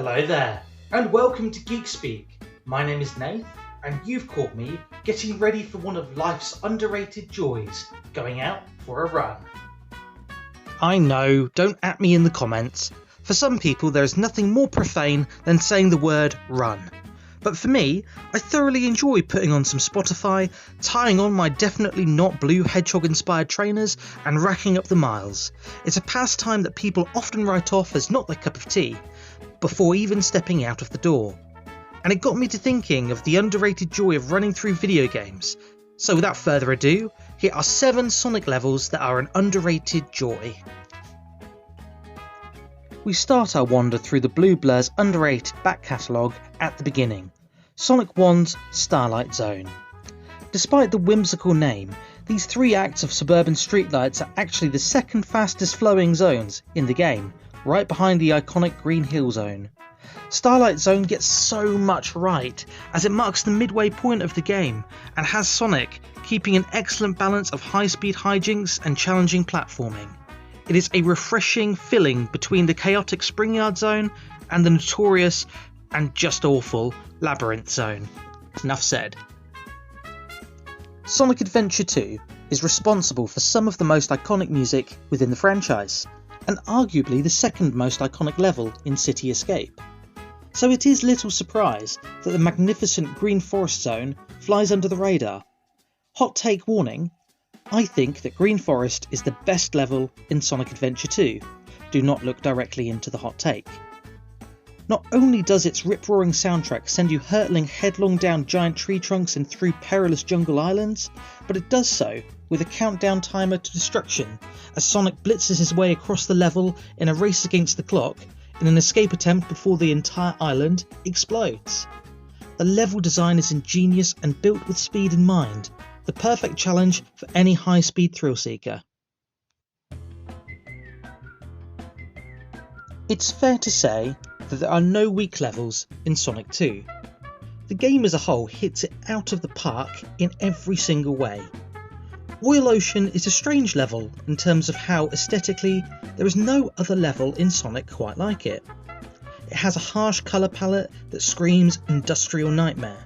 Hello there, and welcome to Geek Speak. My name is Nath, and you've caught me getting ready for one of life's underrated joys, going out for a run. I know, don't at me in the comments. For some people there is nothing more profane than saying the word run. But for me, I thoroughly enjoy putting on some Spotify, tying on my definitely not blue hedgehog inspired trainers and racking up the miles. It's a pastime that people often write off as not their cup of tea, before even stepping out of the door. And it got me to thinking of the underrated joy of running through video games. So without further ado, here are 7 Sonic levels that are an underrated joy. We start our wander through the Blue Blur's underrated back catalogue at the beginning, Sonic 1's Starlight Zone. Despite the whimsical name, these 3 acts of suburban streetlights are actually the second fastest flowing zones in the game, right behind the iconic Green Hill Zone. Starlight Zone gets so much right, as it marks the midway point of the game, and has Sonic keeping an excellent balance of high-speed hijinks and challenging platforming. It is a refreshing filling between the chaotic Springyard Zone and the notorious and just awful Labyrinth Zone. Enough said. Sonic Adventure 2 is responsible for some of the most iconic music within the franchise, and arguably the second most iconic level in City Escape. So it is little surprise that the magnificent Green Forest Zone flies under the radar. Hot take warning, I think that Green Forest is the best level in Sonic Adventure 2. Do not look directly into the hot take. Not only does its rip-roaring soundtrack send you hurtling headlong down giant tree trunks and through perilous jungle islands, but it does so with a countdown timer to destruction as Sonic blitzes his way across the level in a race against the clock in an escape attempt before the entire island explodes. The level design is ingenious and built with speed in mind, the perfect challenge for any high-speed thrill seeker. It's fair to say that there are no weak levels in Sonic 2. The game as a whole hits it out of the park in every single way. Oil Ocean is a strange level in terms of how aesthetically there is no other level in Sonic quite like it. It has a harsh colour palette that screams industrial nightmare,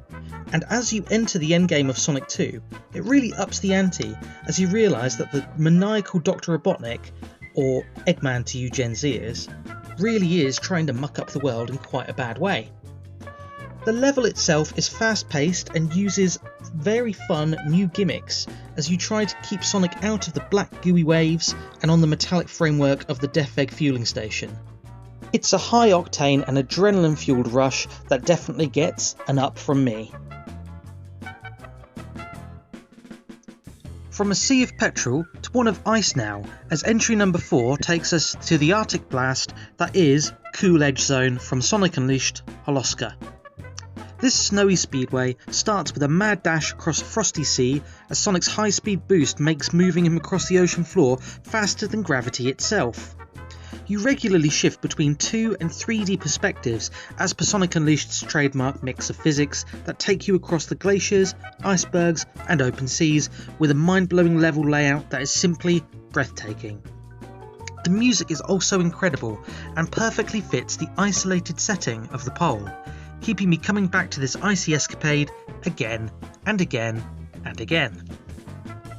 and as you enter the endgame of Sonic 2, it really ups the ante as you realise that the maniacal Dr. Robotnik, or Eggman to you Gen Zers, really is trying to muck up the world in quite a bad way. The level itself is fast paced and uses very fun new gimmicks as you try to keep Sonic out of the black gooey waves and on the metallic framework of the Death Egg fueling station. It's a high octane and adrenaline fueled rush that definitely gets an up from me. From a sea of petrol to one of ice now, as entry number 4 takes us to the Arctic blast that is Cool Edge Zone from Sonic Unleashed Holoska. This snowy speedway starts with a mad dash across a frosty sea as Sonic's high-speed boost makes moving him across the ocean floor faster than gravity itself. You regularly shift between 2 and 3D perspectives as per Sonic Unleashed's trademark mix of physics that take you across the glaciers, icebergs and open seas with a mind-blowing level layout that is simply breathtaking. The music is also incredible and perfectly fits the isolated setting of the pole, keeping me coming back to this icy escapade again and again and again.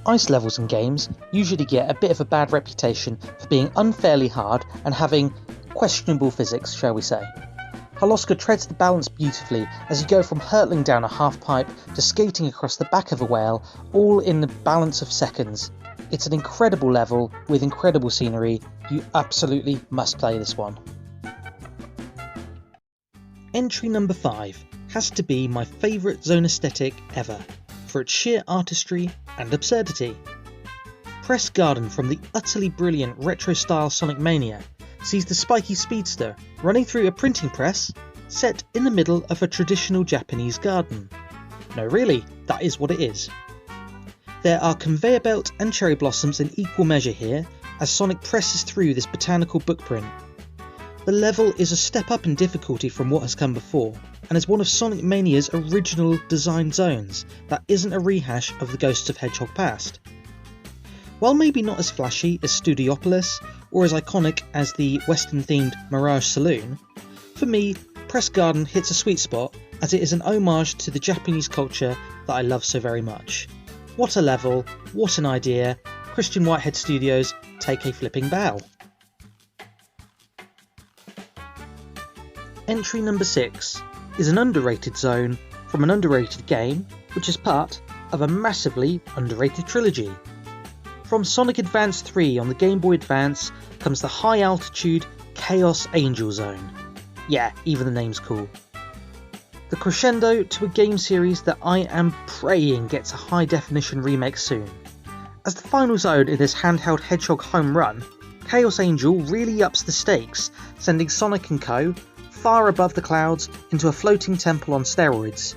Ice levels in games usually get a bit of a bad reputation for being unfairly hard and having questionable physics, shall we say. Holoska treads the balance beautifully as you go from hurtling down a half pipe to skating across the back of a whale, all in the balance of seconds. It's an incredible level with incredible scenery. You absolutely must play this one. Entry number 5 has to be my favourite zone aesthetic ever, for its sheer artistry and absurdity. Press Garden from the utterly brilliant retro-style Sonic Mania sees the spiky speedster running through a printing press set in the middle of a traditional Japanese garden. No, really, that is what it is. There are conveyor belt and cherry blossoms in equal measure here as Sonic presses through this botanical bookprint. The level is a step up in difficulty from what has come before, and is one of Sonic Mania's original design zones that isn't a rehash of the Ghosts of Hedgehog past. While maybe not as flashy as Studiopolis, or as iconic as the Western-themed Mirage Saloon, for me, Press Garden hits a sweet spot as it is an homage to the Japanese culture that I love so very much. What a level, what an idea, Christian Whitehead Studios, take a flipping bow. Entry number 6 is an underrated zone from an underrated game which is part of a massively underrated trilogy. From Sonic Advance 3 on the Game Boy Advance comes the high altitude Chaos Angel Zone. Yeah, even the name's cool. The crescendo to a game series that I am praying gets a high definition remake soon. As the final zone in this handheld hedgehog home run, Chaos Angel really ups the stakes, sending Sonic & Co. far above the clouds into a floating temple on steroids.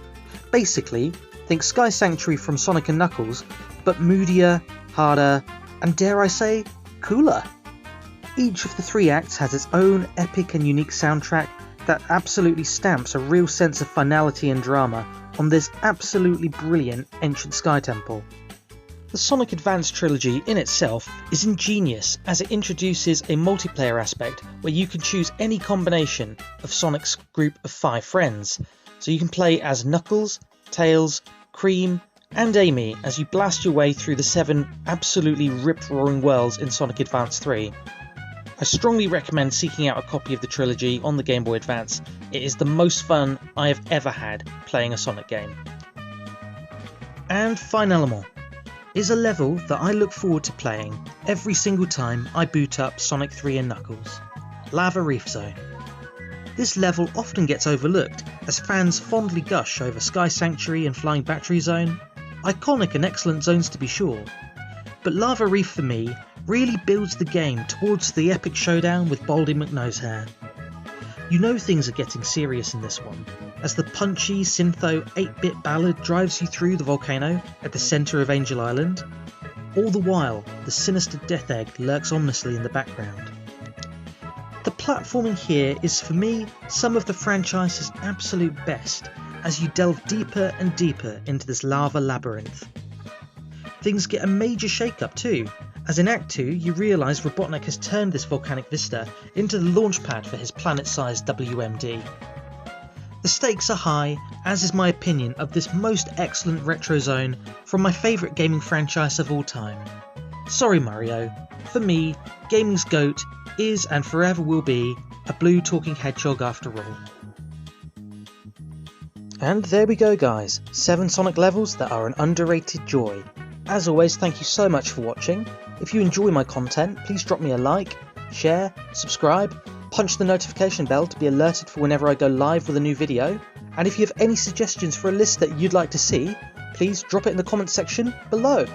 Basically, think Sky Sanctuary from Sonic & Knuckles, but moodier, harder, and dare I say, cooler. Each of the 3 acts has its own epic and unique soundtrack that absolutely stamps a real sense of finality and drama on this absolutely brilliant ancient sky temple. The Sonic Advance trilogy in itself is ingenious as it introduces a multiplayer aspect where you can choose any combination of Sonic's group of 5 friends, so you can play as Knuckles, Tails, Cream, and Amy as you blast your way through the 7 absolutely rip-roaring worlds in Sonic Advance 3. I strongly recommend seeking out a copy of the trilogy on the Game Boy Advance. It is the most fun I have ever had playing a Sonic game. And Finalement is a level that I look forward to playing every single time I boot up Sonic 3 and Knuckles. Lava Reef Zone. This level often gets overlooked as fans fondly gush over Sky Sanctuary and Flying Battery Zone. Iconic and excellent zones to be sure, but Lava Reef for me really builds the game towards the epic showdown with Baldy McNosehair. You know things are getting serious in this one, as the punchy syntho 8-bit ballad drives you through the volcano at the centre of Angel Island. All the while, the sinister Death Egg lurks ominously in the background. The platforming here is for me some of the franchise's absolute best as you delve deeper and deeper into this lava labyrinth. Things get a major shake-up too, as in Act 2 you realise Robotnik has turned this volcanic vista into the launch pad for his planet-sized WMD. The stakes are high, as is my opinion of this most excellent retro zone from my favourite gaming franchise of all time. Sorry Mario, for me, gaming's GOAT is and forever will be a blue talking hedgehog after all. And there we go guys, 7 Sonic levels that are an underrated joy. As always, thank you so much for watching. If you enjoy my content, please drop me a like, share, subscribe, punch the notification bell to be alerted for whenever I go live with a new video, and if you have any suggestions for a list that you'd like to see, please drop it in the comments section below.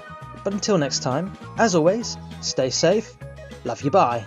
But until next time, as always, stay safe, love you, bye.